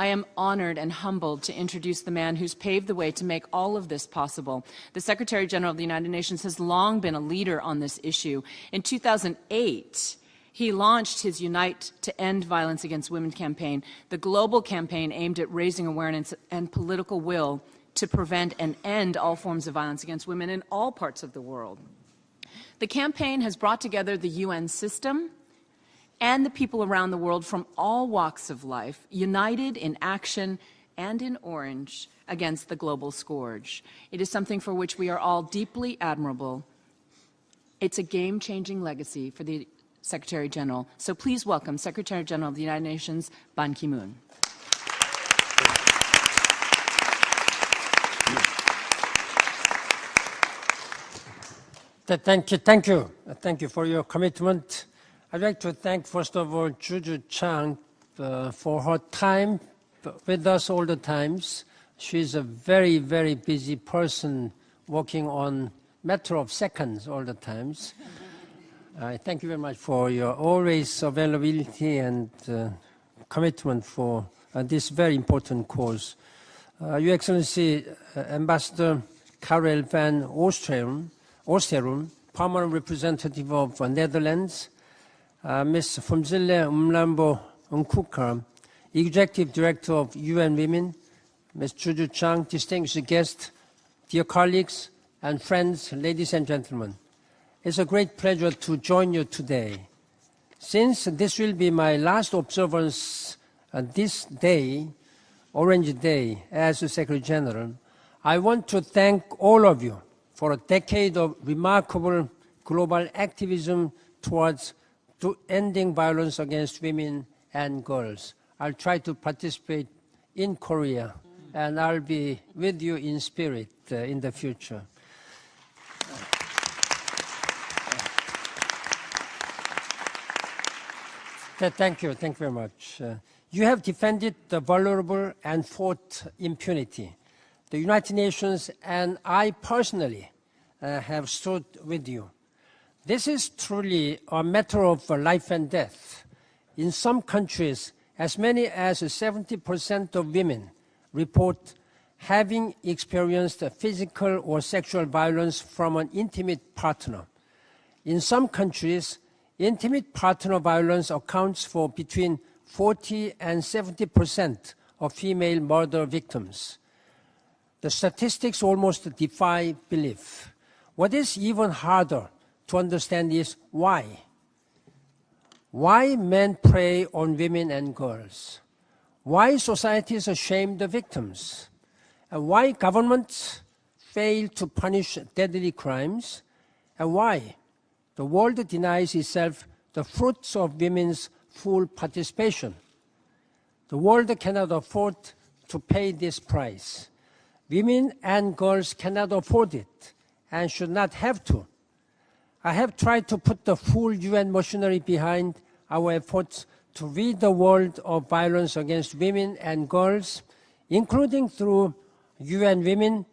I am honored and humbled to introduce the man who's paved the way to make all of this possible. The Secretary General of the United Nations has long been a leader on this issue. In 2008, he launched his Unite to End Violence Against Women campaign, the global campaign aimed at raising awareness and political will to prevent and end all forms of violence against women in all parts of the world. The campaign has brought together the UN system and the people around the world from all walks of life, united in action and in orange against the global scourge. It is something for which we are all deeply admirable. It's a game-changing legacy for the Secretary General. So please welcome Secretary General of the United Nations, Ban Ki-moon. Thank you for your commitment. I'd like to thank, first of all, Juju Chang for her time with us all the times. She's a very, very busy person working on matter of seconds all the times. Thank you very much for your always availability and commitment for this very important cause. Your Excellency, Ambassador Karel van Oosterom, permanent representative of Netherlands, Ms. Fumzile Umlambo Nkuka, Executive Director of UN Women, Ms. Juju Chang, distinguished guests, dear colleagues and friends, ladies and gentlemen. It's a great pleasure to join you today. Since this will be my last observance this day, Orange Day, as Secretary General, I want to thank all of you for a decade of remarkable global activism towards ending violence against women and girls. I'll try to participate in Korea, and I'll be with you in spirit in the future. Thank you very much. You have defended the vulnerable and fought impunity. The United Nations and I personally have stood with you. This is truly a matter of life and death. In some countries, as many as 70% of women report having experienced physical or sexual violence from an intimate partner. In some countries, intimate partner violence accounts for between 40 and 70% of female murder victims. The statistics almost defy belief. What is even harder to understand is why. Why men prey on women and girls? Why societies shame the victims? And why governments fail to punish deadly crimes? And why the world denies itself the fruits of women's full participation? The world cannot afford to pay this price. Women and girls cannot afford it and should not have to. I have tried to put the full UN machinery behind our efforts to rid the world of violence against women and girls, including through UN Women,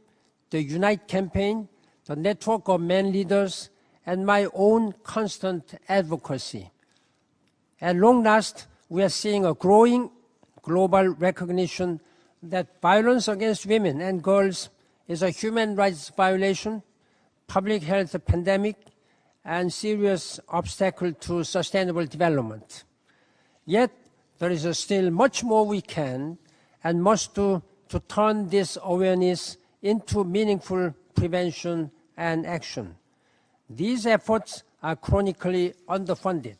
the Unite campaign, the network of men leaders, and my own constant advocacy. At long last, we are seeing a growing global recognition that violence against women and girls is a human rights violation, public health pandemic, and serious obstacle to sustainable development. Yet, there is still much more we can and must do to turn this awareness into meaningful prevention and action. These efforts are chronically underfunded.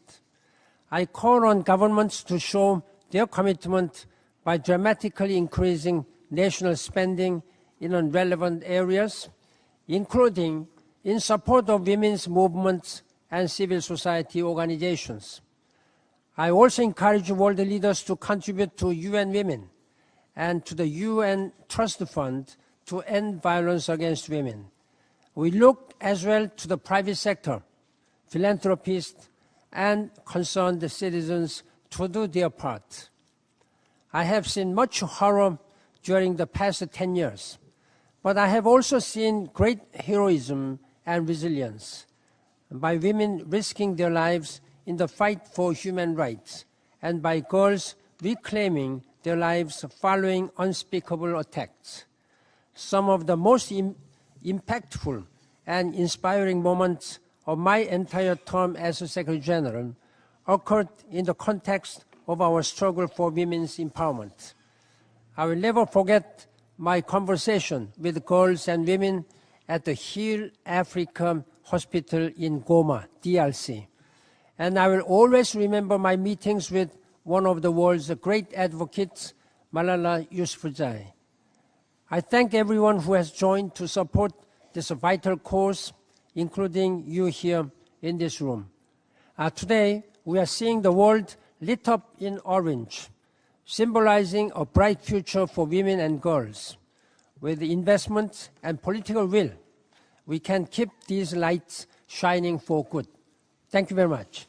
I call on governments to show their commitment by dramatically increasing national spending in relevant areas, including in support of women's movements and civil society organizations. I also encourage world leaders to contribute to UN Women and to the UN Trust Fund to end violence against women. We look as well to the private sector, philanthropists, and concerned citizens to do their part. I have seen much horror during the past 10 years, but I have also seen great heroism and resilience by women risking their lives in the fight for human rights and by girls reclaiming their lives following unspeakable attacks. Some of the most impactful and inspiring moments of my entire term as Secretary General occurred in the context of our struggle for women's empowerment. I will never forget my conversation with girls and women at the Heal Africa Hospital in Goma, DRC. And I will always remember my meetings with one of the world's great advocates, Malala Yousafzai. I thank everyone who has joined to support this vital cause, including you here in this room. Today, we are seeing the world lit up in orange, symbolizing a bright future for women and girls. With investment and political will, we can keep these lights shining for good. Thank you very much.